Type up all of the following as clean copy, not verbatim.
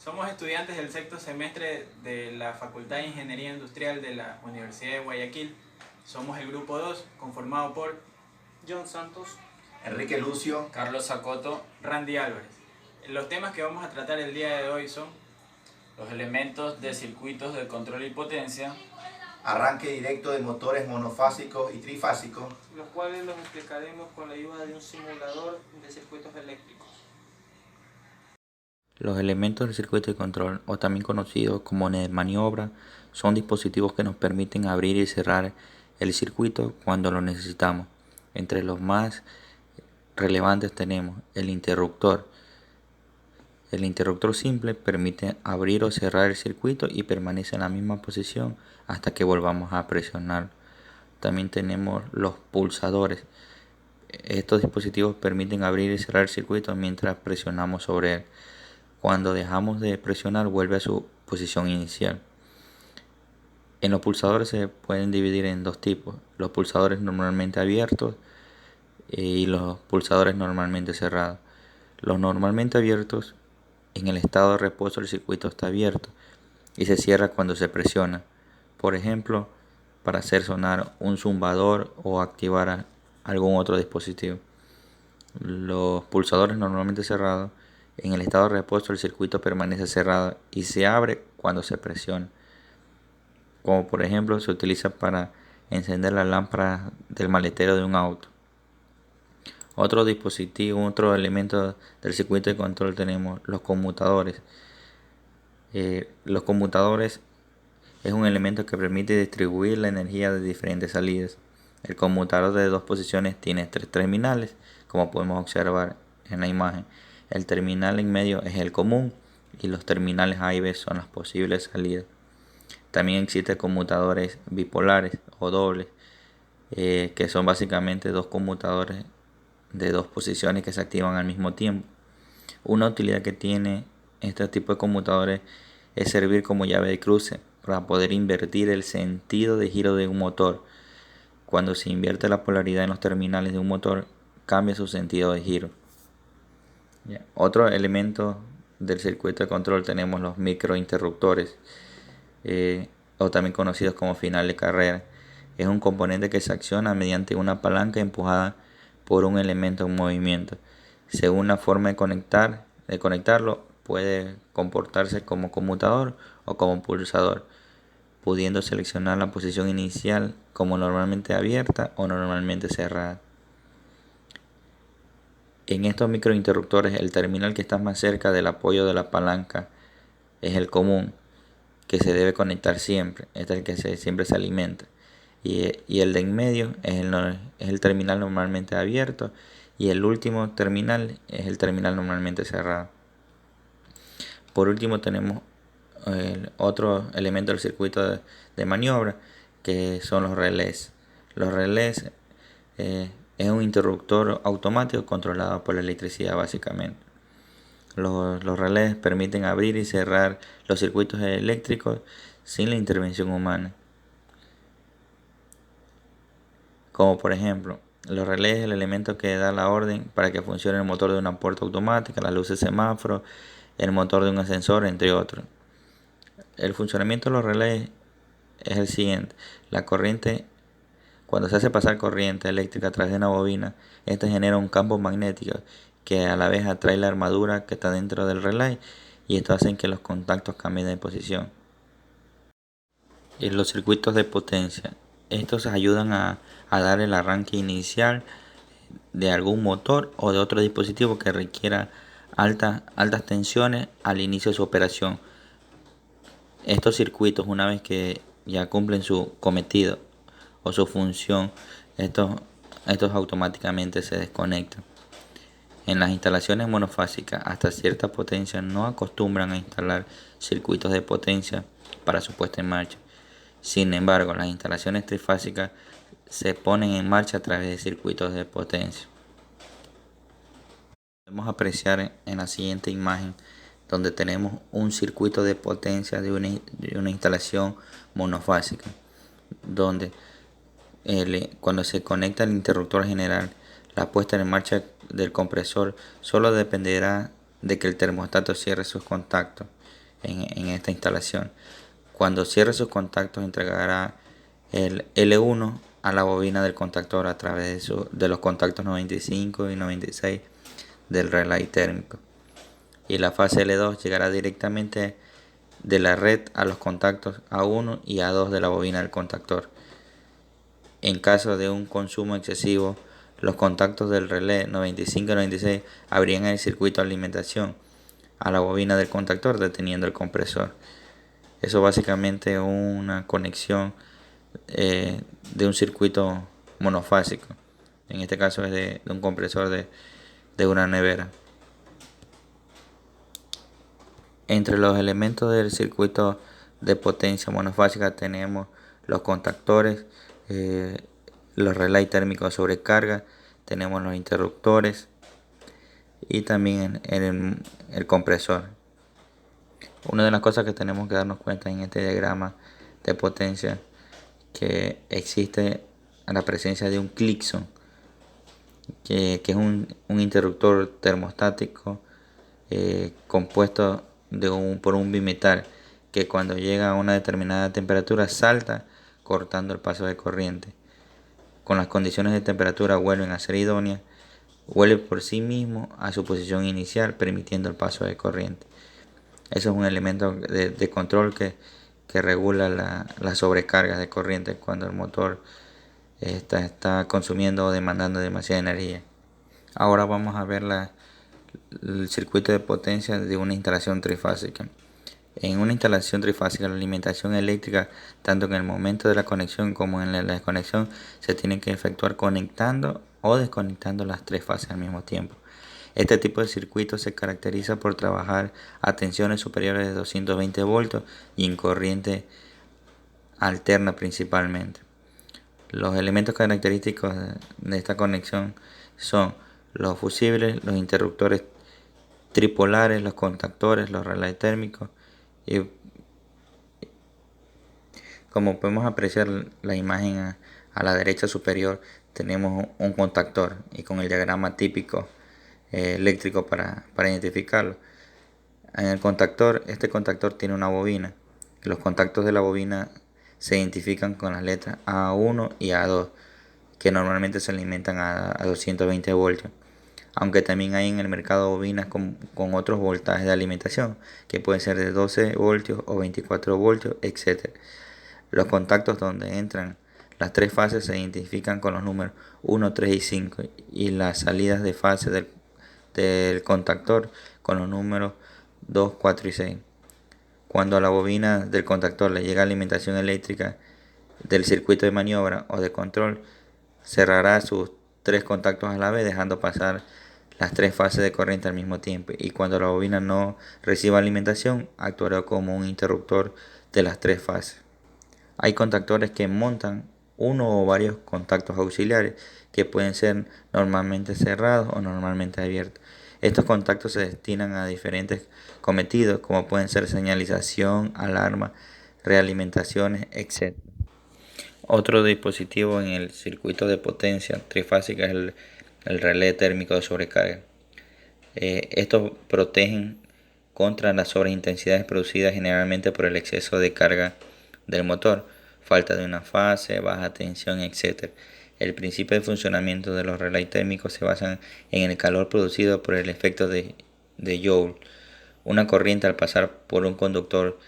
Somos estudiantes del sexto semestre de la Facultad de Ingeniería Industrial de la Universidad de Guayaquil. Somos el grupo 2, conformado por John Santos, Enrique Lucio, Carlos Zacoto. Randy Álvarez. Los temas que vamos a tratar el día de hoy son Los elementos de circuitos de control y potencia, arranque directo de motores monofásicos y trifásicos, los cuales los explicaremos con la ayuda de un simulador de circuitos eléctricos. Los elementos del circuito de control, o también conocidos como de maniobra, son dispositivos que nos permiten abrir y cerrar el circuito cuando lo necesitamos. Entre los más relevantes tenemos el interruptor. El interruptor simple permite abrir o cerrar el circuito y permanece en la misma posición hasta que volvamos a presionar. También tenemos los pulsadores. Estos dispositivos permiten abrir y cerrar el circuito mientras presionamos sobre él. Cuando dejamos de presionar, vuelve a su posición inicial. En los pulsadores se pueden dividir en dos tipos: los pulsadores normalmente abiertos y los pulsadores normalmente cerrados. Los normalmente abiertos, en el estado de reposo el circuito está abierto y se cierra cuando se presiona. Por ejemplo, para hacer sonar un zumbador o activar algún otro dispositivo. Los pulsadores normalmente cerrados, en el estado de reposo el circuito permanece cerrado y se abre cuando se presiona. Como por ejemplo se utiliza para encender la lámpara del maletero de un auto. Otro dispositivo, otro elemento del circuito de control tenemos los conmutadores. Los conmutadores es un elemento que permite distribuir la energía de diferentes salidas. El conmutador de dos posiciones tiene tres terminales, como podemos observar en la imagen. El terminal en medio es el común y los terminales A y B son las posibles salidas. También existen conmutadores bipolares o dobles, que son básicamente dos conmutadores de dos posiciones que se activan al mismo tiempo. Una utilidad que tiene este tipo de conmutadores es servir como llave de cruce para poder invertir el sentido de giro de un motor. Cuando se invierte la polaridad en los terminales de un motor, cambia su sentido de giro. Otro elemento del circuito de control tenemos los microinterruptores, o también conocidos como final de carrera. Es un componente que se acciona mediante una palanca empujada por un elemento en movimiento. Según la forma de conectarlo, puede comportarse como conmutador o como pulsador, pudiendo seleccionar la posición inicial como normalmente abierta o normalmente cerrada. En estos microinterruptores, el terminal que está más cerca del apoyo de la palanca es el común, que se debe conectar siempre. Este es el que siempre se alimenta. Y el de en medio es el terminal normalmente abierto, y el último terminal es el terminal normalmente cerrado. Por último tenemos el otro elemento del circuito de maniobra, que son los relés. Los relés es un interruptor automático controlado por la electricidad básicamente. Los relés permiten abrir y cerrar los circuitos eléctricos sin la intervención humana. Como por ejemplo, los relés es el elemento que da la orden para que funcione el motor de una puerta automática, las luces semáforo, el motor de un ascensor, entre otros. El funcionamiento de los relés es el siguiente: la corriente, cuando se hace pasar corriente eléctrica a través de una bobina, esta genera un campo magnético que a la vez atrae la armadura que está dentro del relé, y esto hace que los contactos cambien de posición. En los circuitos de potencia, estos ayudan a dar el arranque inicial de algún motor o de otro dispositivo que requiera altas tensiones al inicio de su operación. Estos circuitos, una vez que ya cumplen su cometido o su función, estos automáticamente se desconectan. En las instalaciones monofásicas hasta cierta potencia no acostumbran a instalar circuitos de potencia para su puesta en marcha. Sin embargo, las instalaciones trifásicas se ponen en marcha a través de circuitos de potencia. Podemos apreciar en la siguiente imagen donde tenemos un circuito de potencia de una instalación monofásica, donde cuando se conecta el interruptor general, la puesta en marcha del compresor solo dependerá de que el termostato cierre sus contactos en esta instalación. Cuando cierre sus contactos, entregará el L1 a la bobina del contactor a través de los contactos 95 y 96 del relay térmico. Y la fase L2 llegará directamente de la red a los contactos A1 y A2 de la bobina del contactor. En caso de un consumo excesivo, los contactos del relé 95 y 96 abrían el circuito de alimentación a la bobina del contactor, deteniendo el compresor. Eso básicamente es una conexión de un circuito monofásico. En este caso es de un compresor de una nevera. Entre los elementos del circuito de potencia monofásica tenemos los contactores, los relays térmicos de sobrecarga, tenemos los interruptores y también el compresor. Una de las cosas que tenemos que darnos cuenta en este diagrama de potencia que existe la presencia de un Klixon, que es un interruptor termostático compuesto por un bimetal que cuando llega a una determinada temperatura salta cortando el paso de corriente. Con las condiciones de temperatura vuelven a ser idóneas, vuelve por sí mismo a su posición inicial permitiendo el paso de corriente. Eso es un elemento de control que regula las sobrecargas de corriente cuando el motor está consumiendo o demandando demasiada energía. Ahora vamos a ver el circuito de potencia de una instalación trifásica. En una instalación trifásica, la alimentación eléctrica, tanto en el momento de la conexión como en la desconexión, se tiene que efectuar conectando o desconectando las tres fases al mismo tiempo. Este tipo de circuito se caracteriza por trabajar a tensiones superiores de 220 voltios y en corriente alterna principalmente. Los elementos característicos de esta conexión son los fusibles, los interruptores tripolares, los contactores, los relays térmicos y como podemos apreciar la imagen a la derecha superior tenemos un contactor y con el diagrama típico eléctrico para identificarlo. En el contactor, este contactor tiene una bobina. Los contactos de la bobina se identifican con las letras A1 y A2, que normalmente se alimentan a 220 voltios. Aunque también hay en el mercado bobinas con otros voltajes de alimentación, que pueden ser de 12 voltios o 24 voltios, etc. Los contactos donde entran las tres fases se identifican con los números 1, 3 y 5 y las salidas de fase del contactor con los números 2, 4 y 6. Cuando a la bobina del contactor le llega alimentación eléctrica del circuito de maniobra o de control, cerrará sus tres contactos a la vez dejando pasar las tres fases de corriente al mismo tiempo, y cuando la bobina no reciba alimentación actuará como un interruptor de las tres fases. Hay contactores que montan uno o varios contactos auxiliares que pueden ser normalmente cerrados o normalmente abiertos. Estos contactos se destinan a diferentes cometidos como pueden ser señalización, alarma, realimentaciones, etc. Otro dispositivo en el circuito de potencia trifásica es el relé térmico de sobrecarga. Estos protegen contra las sobreintensidades producidas generalmente por el exceso de carga del motor, falta de una fase, baja tensión, etc. El principio de funcionamiento de los relays térmicos se basa en el calor producido por el efecto de Joule. Una corriente al pasar por un conductor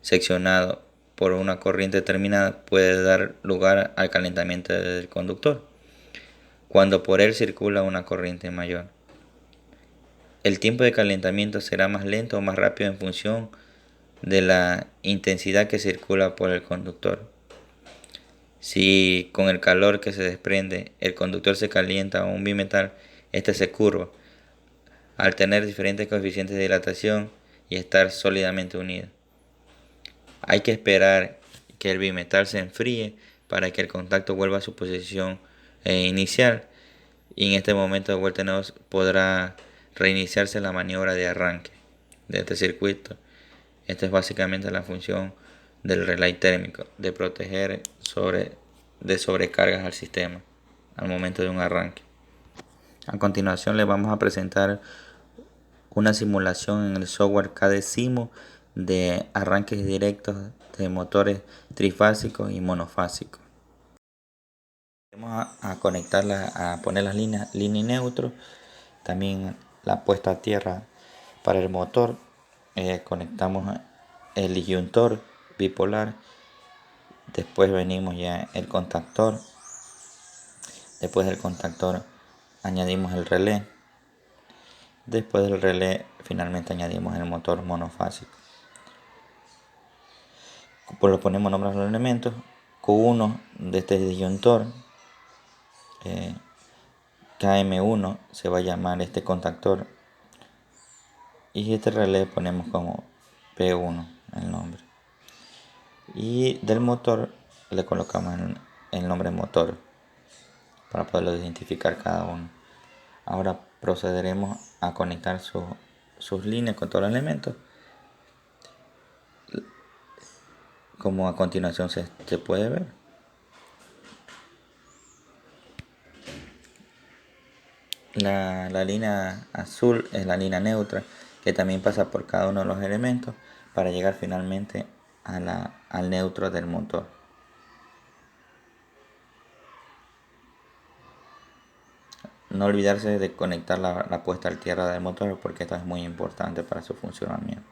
seccionado por una corriente determinada puede dar lugar al calentamiento del conductor, cuando por él circula una corriente mayor. El tiempo de calentamiento será más lento o más rápido en función de la intensidad que circula por el conductor. Si con el calor que se desprende el conductor se calienta un bimetal, este se curva al tener diferentes coeficientes de dilatación y estar sólidamente unido. Hay que esperar que el bimetal se enfríe para que el contacto vuelva a su posición inicial, y en este momento de vuelta podrá reiniciarse la maniobra de arranque de este circuito. Esta es básicamente la función del relay térmico, de proteger de sobrecargas al sistema al momento de un arranque. A continuación les vamos a presentar una simulación en el software KDSIMO de arranques directos de motores trifásicos y monofásicos. Vamos a conectarla, a poner las líneas y neutro, también la puesta a tierra para el motor. Conectamos el disyuntor bipolar, después venimos ya el contactor, después del contactor añadimos el relé, después del relé finalmente añadimos el motor monofásico. Pues lo ponemos nombres a los elementos. Q1 de este disyuntor, KM1 se va a llamar este contactor, y este relé ponemos como P1 el nombre, y del motor le colocamos el nombre motor para poderlo identificar cada uno. Ahora procederemos a conectar sus líneas con todos los elementos, como a continuación se puede ver. La línea azul es la línea neutra, que también pasa por cada uno de los elementos para llegar finalmente al neutro del motor. No olvidarse de conectar la puesta al tierra del motor, porque esto es muy importante para su funcionamiento.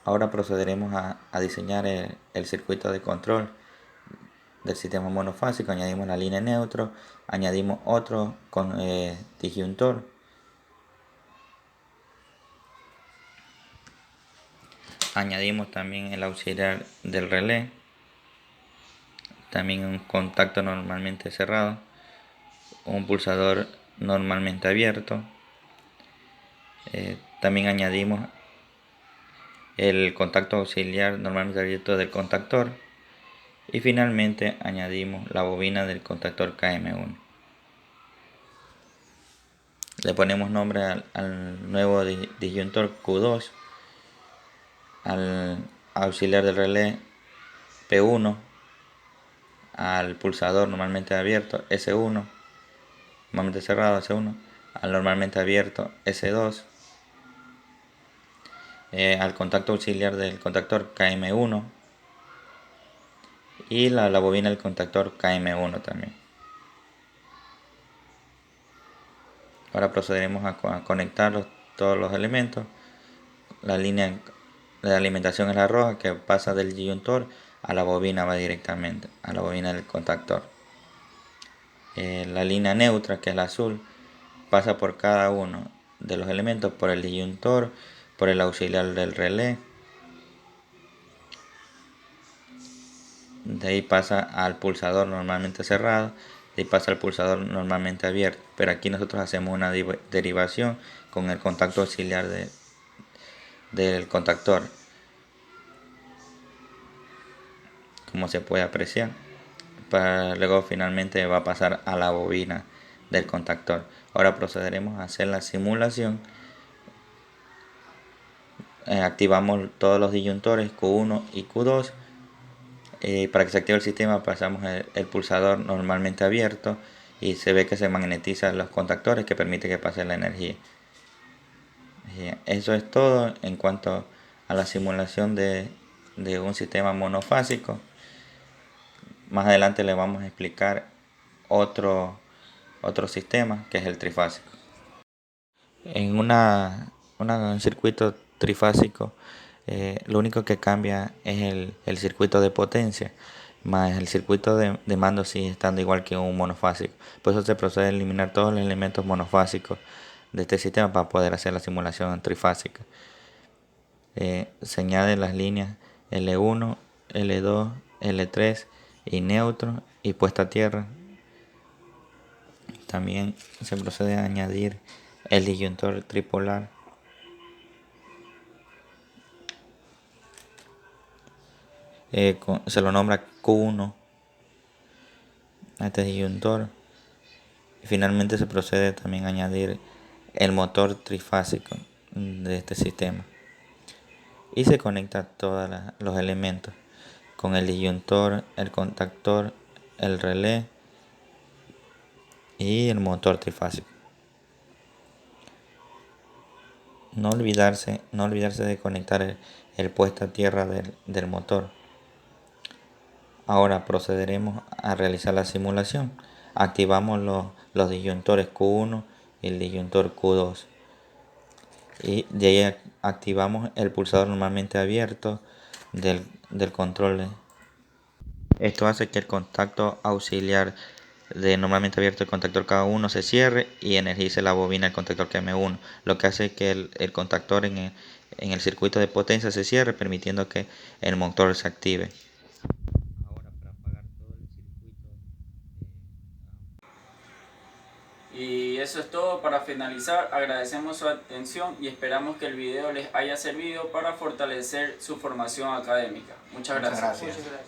Ahora procederemos a diseñar el circuito de control del sistema monofásico. Añadimos la línea neutro, añadimos otro con disyuntor, añadimos también el auxiliar del relé, también un contacto normalmente cerrado, un pulsador normalmente abierto, también añadimos el contacto auxiliar normalmente abierto del contactor, y finalmente añadimos la bobina del contactor KM1. Le ponemos nombre al nuevo disyuntor Q2, al auxiliar del relé P1, al pulsador normalmente abierto S1, normalmente cerrado S1, al normalmente abierto S2, al contacto auxiliar del contactor KM1 y la bobina del contactor KM1 también. Ahora procederemos a conectar todos los elementos. La línea de alimentación es la roja, que pasa del disyuntor a la bobina, va directamente a la bobina del contactor. La línea neutra, que es la azul, pasa por cada uno de los elementos, por el disyuntor, por el auxiliar del relé, de ahí pasa al pulsador normalmente cerrado, de ahí pasa al pulsador normalmente abierto. Pero aquí nosotros hacemos una derivación con el contacto auxiliar del contactor, como se puede apreciar. Luego finalmente va a pasar a la bobina del contactor. Ahora procederemos a hacer la simulación. Activamos todos los disyuntores Q1 y Q2. Para que se active el sistema pasamos el pulsador normalmente abierto, y se ve que se magnetizan los contactores, que permite que pase la energía. Eso es todo en cuanto a la simulación de un sistema monofásico. Más adelante le vamos a explicar otro sistema, que es el trifásico. En un circuito trifásico, lo único que cambia es el circuito de potencia, más el circuito de mando sigue estando igual que un monofásico. Por eso se procede a eliminar todos los elementos monofásicos de este sistema para poder hacer la simulación trifásica. Se añaden las líneas L1, L2, L3 y neutro y puesta a tierra. También se procede a añadir el disyuntor tripolar. Se lo nombra Q1 a este disyuntor. Y finalmente se procede también a añadir el motor trifásico de este sistema. Y se conecta todos los elementos con el disyuntor, el contactor, el relé y el motor trifásico. no olvidarse de conectar el puesto a tierra del motor. Ahora procederemos a realizar la simulación. Activamos los disyuntores Q1 y el disyuntor Q2. Y de ahí activamos el pulsador normalmente abierto del control. Esto hace que el contacto auxiliar de normalmente abierto el contactor K1 se cierre y energice la bobina del contactor KM1, lo que hace que el contactor en el circuito de potencia se cierre, permitiendo que el motor se active. Ahora, para apagar todo el circuito. Y eso es todo. Para finalizar, agradecemos su atención y esperamos que el video les haya servido para fortalecer su formación académica. Muchas gracias. Muchas gracias. Muchas gracias.